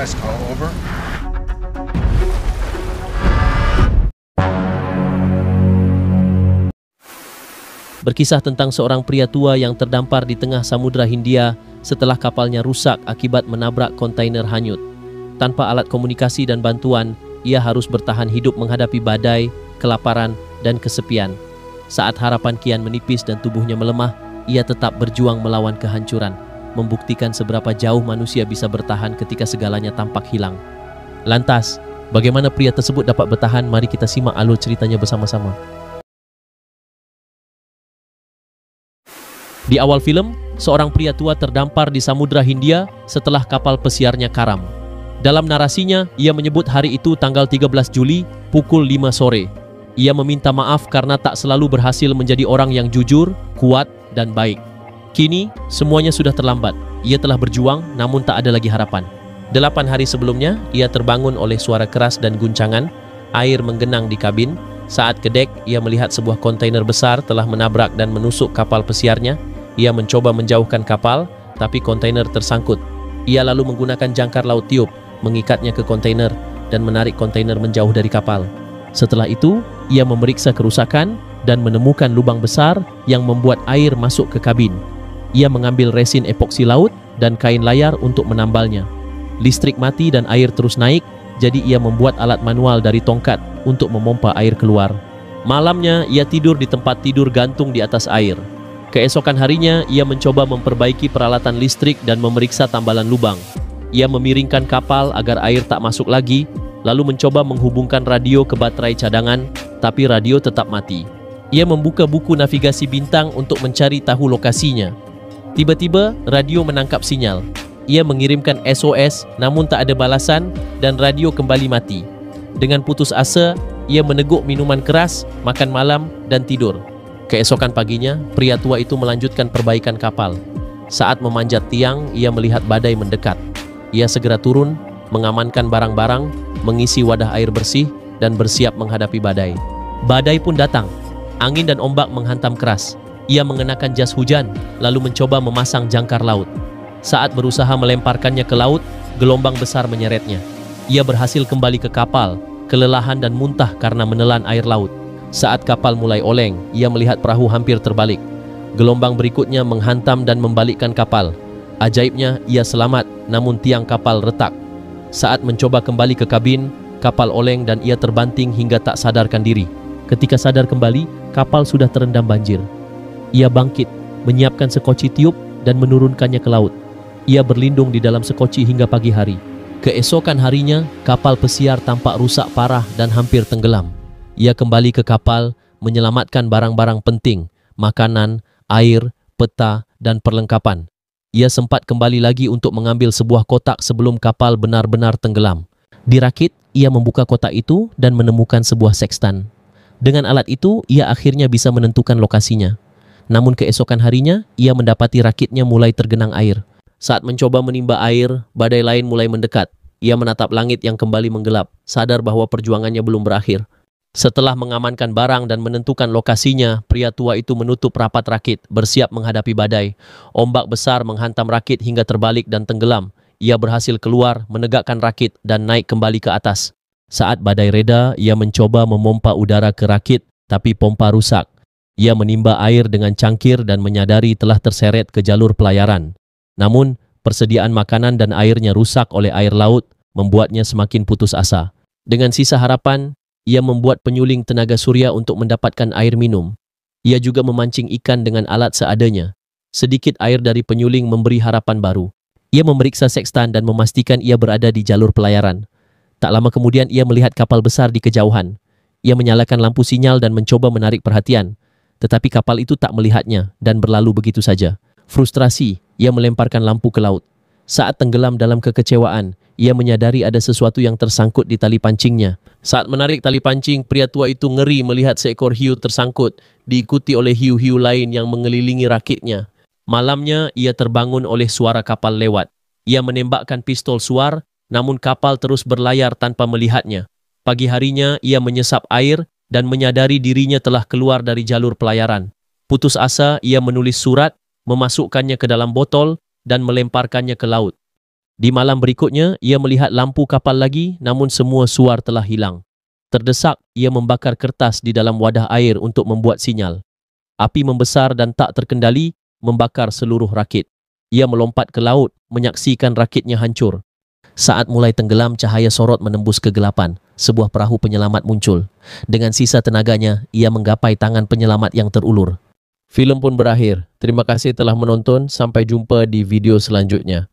Last call, over. Berkisah tentang seorang pria tua yang terdampar di tengah Samudra Hindia setelah kapalnya rusak akibat menabrak kontainer hanyut. Tanpa alat komunikasi dan bantuan, ia harus bertahan hidup menghadapi badai, kelaparan, dan kesepian. Saat harapan kian menipis dan tubuhnya melemah, ia tetap berjuang melawan kehancuran, membuktikan seberapa jauh manusia bisa bertahan ketika segalanya tampak hilang. Lantas, bagaimana pria tersebut dapat bertahan? Mari kita simak alur ceritanya bersama-sama. Di awal film, seorang pria tua terdampar di Samudra Hindia setelah kapal pesiarnya karam. Dalam narasinya, ia menyebut hari itu tanggal 13 Juli pukul 5 sore. Ia meminta maaf karena tak selalu berhasil menjadi orang yang jujur, kuat, dan baik. Kini, semuanya sudah terlambat. Ia telah berjuang, namun tak ada lagi harapan. 8 hari sebelumnya, ia terbangun oleh suara keras dan guncangan. Air menggenang di kabin. Saat ke dek, ia melihat sebuah kontainer besar telah menabrak dan menusuk kapal pesiarnya. Ia mencoba menjauhkan kapal, tapi kontainer tersangkut. Ia lalu menggunakan jangkar laut tiup, mengikatnya ke kontainer, dan menarik kontainer menjauh dari kapal. Setelah itu, ia memeriksa kerusakan dan menemukan lubang besar yang membuat air masuk ke kabin. Ia mengambil resin epoksi laut dan kain layar untuk menambalnya. Listrik mati dan air terus naik, jadi ia membuat alat manual dari tongkat untuk memompa air keluar. Malamnya, ia tidur di tempat tidur gantung di atas air. Keesokan harinya, ia mencoba memperbaiki peralatan listrik dan memeriksa tambalan lubang. Ia memiringkan kapal agar air tak masuk lagi, lalu mencoba menghubungkan radio ke baterai cadangan, tapi radio tetap mati. Ia membuka buku navigasi bintang untuk mencari tahu lokasinya. Tiba-tiba, radio menangkap sinyal. Ia mengirimkan SOS, namun tak ada balasan dan radio kembali mati. Dengan putus asa, ia meneguk minuman keras, makan malam, dan tidur. Keesokan paginya, pria tua itu melanjutkan perbaikan kapal. Saat memanjat tiang, ia melihat badai mendekat. Ia segera turun, mengamankan barang-barang, mengisi wadah air bersih, dan bersiap menghadapi badai. Badai pun datang. Angin dan ombak menghantam keras. Ia mengenakan jas hujan, lalu mencoba memasang jangkar laut. Saat berusaha melemparkannya ke laut, gelombang besar menyeretnya. Ia berhasil kembali ke kapal, kelelahan dan muntah karena menelan air laut. Saat kapal mulai oleng, ia melihat perahu hampir terbalik. Gelombang berikutnya menghantam dan membalikkan kapal. Ajaibnya, ia selamat, namun tiang kapal retak. Saat mencoba kembali ke kabin, kapal oleng dan ia terbanting hingga tak sadarkan diri. Ketika sadar kembali, kapal sudah terendam banjir. Ia bangkit, menyiapkan sekoci tiup dan menurunkannya ke laut. Ia berlindung di dalam sekoci hingga pagi hari. Keesokan harinya, kapal pesiar tampak rusak parah dan hampir tenggelam. Ia kembali ke kapal, menyelamatkan barang-barang penting, makanan, air, peta, dan perlengkapan. Ia sempat kembali lagi untuk mengambil sebuah kotak sebelum kapal benar-benar tenggelam. Dirakit, ia membuka kotak itu dan menemukan sebuah sekstan. Dengan alat itu, ia akhirnya bisa menentukan lokasinya. Namun keesokan harinya, ia mendapati rakitnya mulai tergenang air. Saat mencoba menimba air, badai lain mulai mendekat. Ia menatap langit yang kembali menggelap, sadar bahwa perjuangannya belum berakhir. Setelah mengamankan barang dan menentukan lokasinya, pria tua itu menutup rapat rakit, bersiap menghadapi badai. Ombak besar menghantam rakit hingga terbalik dan tenggelam. Ia berhasil keluar, menegakkan rakit dan naik kembali ke atas. Saat badai reda, ia mencoba memompa udara ke rakit, tapi pompa rusak. Ia menimba air dengan cangkir dan menyadari telah terseret ke jalur pelayaran. Namun, persediaan makanan dan airnya rusak oleh air laut, membuatnya semakin putus asa. Dengan sisa harapan, ia membuat penyuling tenaga surya untuk mendapatkan air minum. Ia juga memancing ikan dengan alat seadanya. Sedikit air dari penyuling memberi harapan baru. Ia memeriksa sekstan dan memastikan ia berada di jalur pelayaran. Tak lama kemudian ia melihat kapal besar di kejauhan. Ia menyalakan lampu sinyal dan mencoba menarik perhatian. Tetapi kapal itu tak melihatnya dan berlalu begitu saja. Frustrasi, ia melemparkan lampu ke laut. Saat tenggelam dalam kekecewaan, ia menyadari ada sesuatu yang tersangkut di tali pancingnya. Saat menarik tali pancing, pria tua itu ngeri melihat seekor hiu tersangkut, diikuti oleh hiu-hiu lain yang mengelilingi rakitnya. Malamnya, ia terbangun oleh suara kapal lewat. Ia menembakkan pistol suar, namun kapal terus berlayar tanpa melihatnya. Pagi harinya, ia menyesap air dan menyadari dirinya telah keluar dari jalur pelayaran. Putus asa, ia menulis surat, memasukkannya ke dalam botol, dan melemparkannya ke laut. Di malam berikutnya, ia melihat lampu kapal lagi, namun semua suar telah hilang. Terdesak, ia membakar kertas di dalam wadah air untuk membuat sinyal. Api membesar dan tak terkendali, membakar seluruh rakit. Ia melompat ke laut, menyaksikan rakitnya hancur. Saat mulai tenggelam, cahaya sorot menembus kegelapan. Sebuah perahu penyelamat muncul. Dengan sisa tenaganya, ia menggapai tangan penyelamat yang terulur. Filem pun berakhir. Terima kasih telah menonton. Sampai jumpa di video selanjutnya.